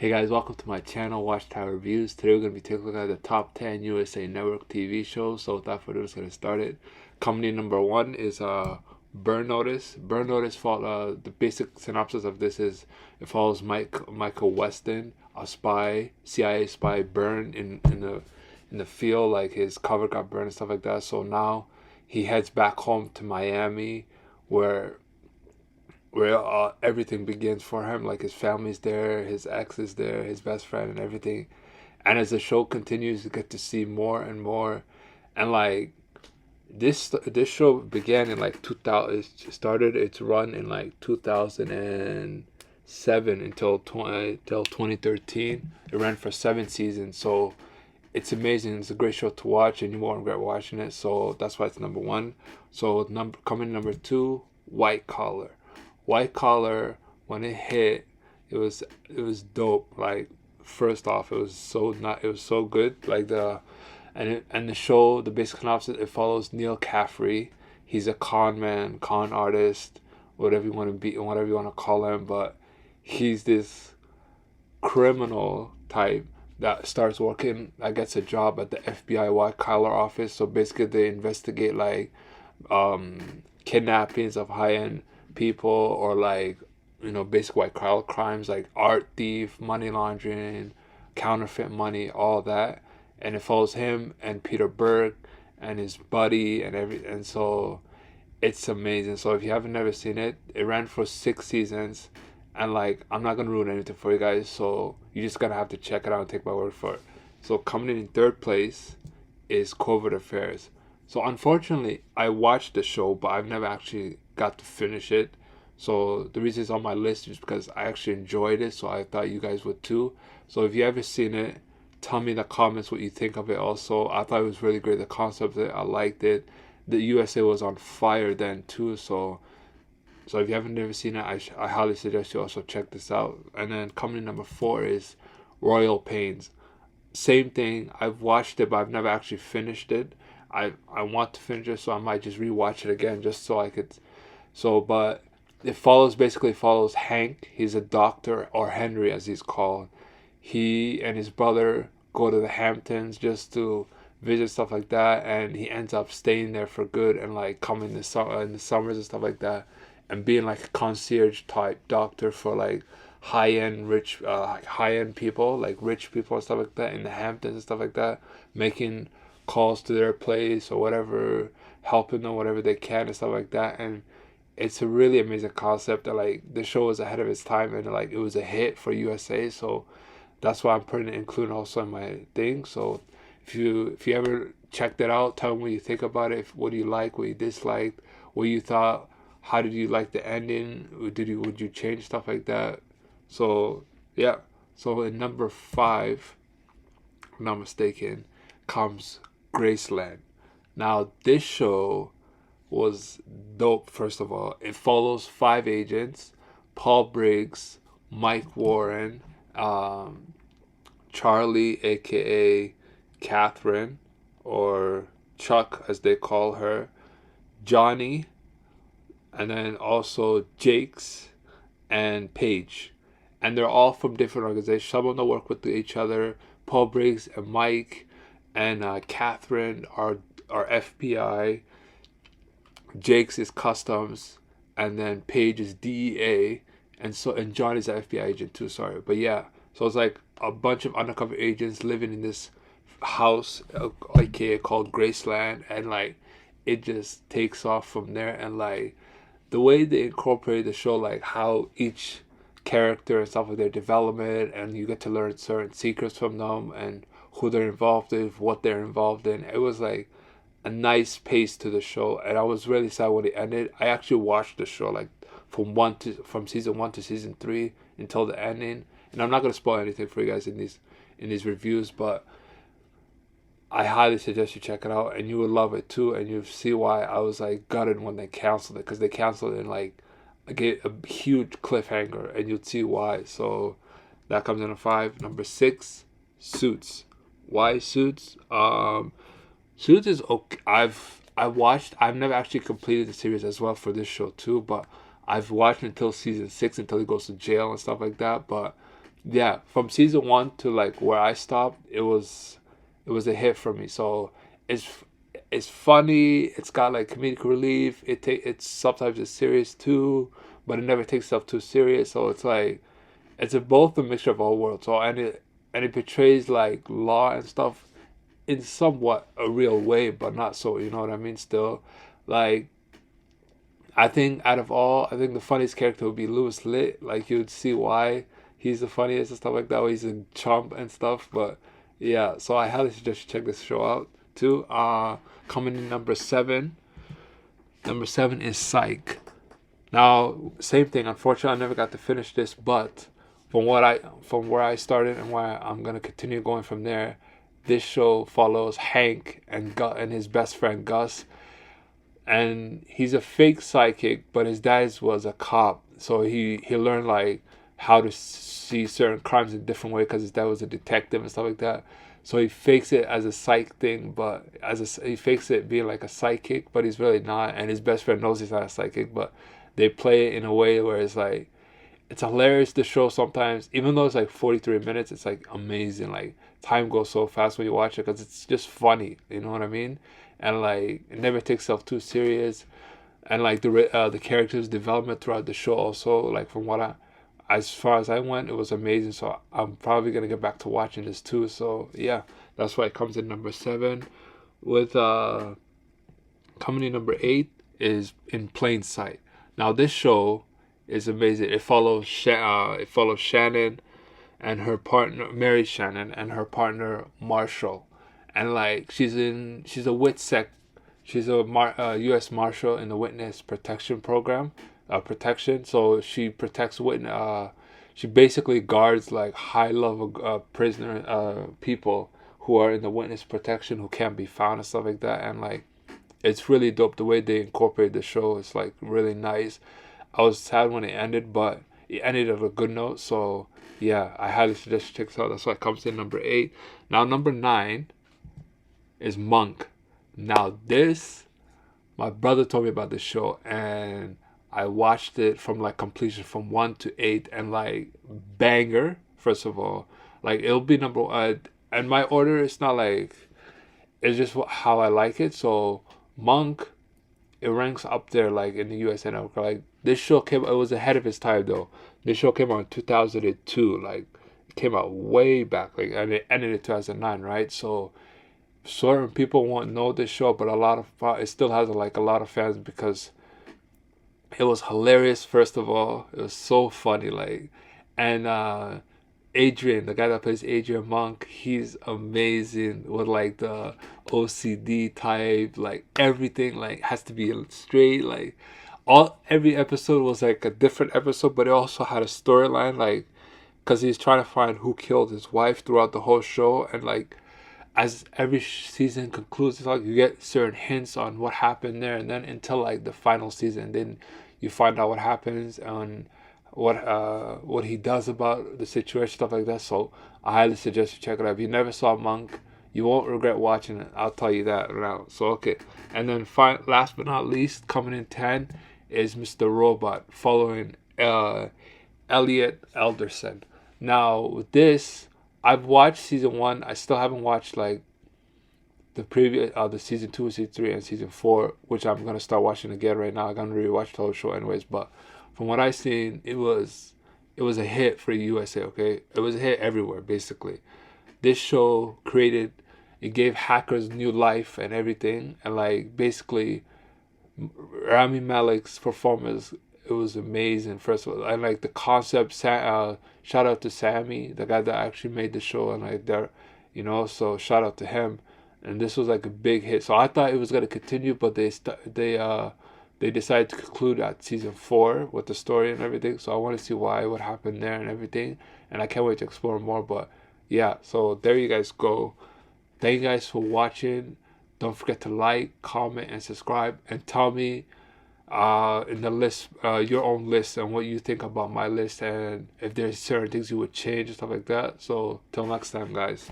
Hey guys, welcome to my channel, Watchtower Reviews. Today we're going to be taking a look at the top 10 USA Network TV shows. So without further ado, let's get started. Coming in number one is Burn Notice. Burn Notice, the basic synopsis of this is it follows Michael Weston, a spy, CIA spy, burned in the field, like his cover got burned and stuff like that. So now he heads back home to Miami, where everything begins for him. Like his family's there, his ex is there, his best friend, and everything. And as the show continues, you get to see more and more. And like this show began in like 2000. It started its run in like 2007 until 2013. It ran for 7 seasons. So it's amazing. It's a great show to watch, and you won't regret watching it. So that's why it's number one. So coming number two, White Collar. White Collar, when it hit, it was dope. Like, first off, it was so good. Like the show, the basic synopsis, it follows Neil Caffrey. He's a con man, con artist, whatever you want to be, whatever you want to call him, but he's this criminal type that starts working, that gets a job at the FBI White Collar office. So basically they investigate like kidnappings of high-end people, or like, basic white collar crimes like art thief, money laundering, counterfeit money, all that. And it follows him and Peter Berg and his buddy and so it's amazing. So if you haven't never seen it, it ran for 6 seasons, and like, I'm not gonna ruin anything for you guys, so you just gotta have to check it out and take my word for it. So coming in third place is Covert Affairs. So unfortunately, I watched the show, but I've never actually got to finish it. So the reason it's on my list is because I actually enjoyed it, so I thought you guys would too. So if you ever seen it, tell me in the comments what you think of it also. I thought it was really great, the concept of it, I liked it. The USA was on fire then too, so if you haven't never seen it, I highly suggest you also check this out. And then coming in number four is Royal Pains. Same thing, I've watched it, but I've never actually finished it. I want to finish it, so I might just rewatch it again just so I could. But it basically follows Hank. He's a doctor, or Henry as he's called. He and his brother go to the Hamptons just to visit, stuff like that, and he ends up staying there for good and like coming in the summers and stuff like that, and being like a concierge type doctor for like high end people, like rich people and stuff like that in the Hamptons and stuff like that, making calls to their place or whatever, helping them whatever they can and stuff like that. And it's a really amazing concept that like the show was ahead of its time, and like it was a hit for USA. So that's why I'm putting it, including also in my thing. So if you ever check that out, tell me what you think about it. What do you like? What you disliked? What you thought? How did you like the ending? Would you change stuff like that? So yeah. So in number five, if I'm not mistaken, comes Graceland. Now this show was dope. First of all, it follows 5 agents: Paul Briggs, Mike Warren, Charlie, aka Catherine, or Chuck as they call her, Johnny, and then also Jakes and Paige. And they're all from different organizations. Some of them work with each other. Paul Briggs and Mike and Catherine are FBI. Jakes is Customs, and then Paige is DEA, and John is an FBI agent too. Sorry, but yeah. So it's like a bunch of undercover agents living in this house, aka called Graceland, and like it just takes off from there. And like the way they incorporate the show, like how each character and stuff like their development, and you get to learn certain secrets from them and who they're involved with, what they're involved in. It was like a nice pace to the show, and I was really sad when it ended. I actually watched the show like from season 1 to season 3 until the ending, and I'm not gonna spoil anything for you guys in these reviews, but I highly suggest you check it out, and you will love it too, and you'll see why I was like gutted when they canceled it, because they canceled it and like get a huge cliffhanger, and you'll see why. So that comes in at 5. Number 6, Suits. Why Suits? Suits is okay. I've never actually completed the series as well for this show too, but I've watched until season 6, until he goes to jail and stuff like that. But yeah, from season one to like where I stopped, it was a hit for me. So it's it's funny. It's got like comedic relief. It's sometimes it's serious too, but it never takes itself too serious. So it's like it's both a mixture of all worlds. So and it portrays like law and stuff in somewhat a real way, but not so. You know what I mean? Still, like I think out of all, I think the funniest character would be Louis Litt. Like you'd see why he's the funniest and stuff like that. Where he's a chump and stuff. But yeah, so I highly suggest you check this show out too. Coming in number seven. Number seven is Psych. Now, same thing. Unfortunately, I never got to finish this, but from where I started and where I'm gonna continue going from there, this show follows Hank and his best friend Gus, and he's a fake psychic, but his dad was a cop, so he learned like how to see certain crimes in a different way because his dad was a detective and stuff like that. So he fakes it as a psych thing, but he fakes it being like a psychic, but he's really not. And his best friend knows he's not a psychic, but they play it in a way where it's like it's hilarious to show sometimes, even though it's like 43 minutes. It's like amazing. Like time goes so fast when you watch it because it's just funny. You know what I mean? And like it never takes itself too serious. And like the characters development throughout the show also, like from what I as far as I went, it was amazing. So I'm probably gonna get back to watching this too. So yeah, that's why it comes in number seven. With coming in number eight is In Plain Sight. Now this show is amazing. It follows Shannon and her partner, Mary Shannon, and her partner Marshall, and like she's a WITSEC. She's a U.S. Marshal in the Witness Protection Program, protection. So she protects witness. She basically guards like high level prisoner people who are in the witness protection who can't be found and stuff like that. And like it's really dope the way they incorporate the show. It's like really nice. I was sad when it ended, but it ended on a good note. So yeah, I highly suggest you check it out. That's why it comes in number eight. Now number nine is Monk. Now this, my brother told me about this show, and I watched it from like completion from one to eight, and like banger. First of all, like it'll be number and my order is not like it's just how I like it. So Monk, it ranks up there like in the US and Africa. Like this show came, it was ahead of its time though. This show came out in 2002. Like it came out way back, like, and it ended in 2009, right? So certain people won't know this show, but a lot of it still has like a lot of fans because it was hilarious. First of all, it was so funny, like, and Adrian, the guy that plays Adrian Monk, he's amazing with like the OCD type, like everything like has to be straight. Like every episode was like a different episode, but it also had a storyline, like because he's trying to find who killed his wife throughout the whole show, and like as every season concludes, it's like you get certain hints on what happened there, and then until like the final season, then you find out what happens and what he does about the situation, stuff like that. So I highly suggest you check it out. If you never saw Monk, you won't regret watching it. I'll tell you that now. So okay, and then last but not least, coming in 10 is Mr. Robot, following Elliot Alderson. Now with this, I've watched season one. I still haven't watched like the previous the season 2, season 3, and season 4, which I'm gonna start watching again right now. I'm gonna rewatch the whole show anyways. But from what I've seen, it was a hit for USA. Okay, it was a hit everywhere basically. This show it gave hackers new life and everything, and like basically Rami Malek's performance, it was amazing. First of all, and like the concept. Shout out to Sammy, the guy that actually made the show, and like there, so shout out to him. And this was like a big hit. So I thought it was gonna continue, but they decided to conclude at season 4 with the story and everything. So I want to see what happened there and everything, and I can't wait to explore more. But yeah, so there you guys go. Thank you guys for watching. Don't forget to like, comment, and subscribe, and tell me in the list, your own list, and what you think about my list, and if there's certain things you would change and stuff like that. So till next time, guys.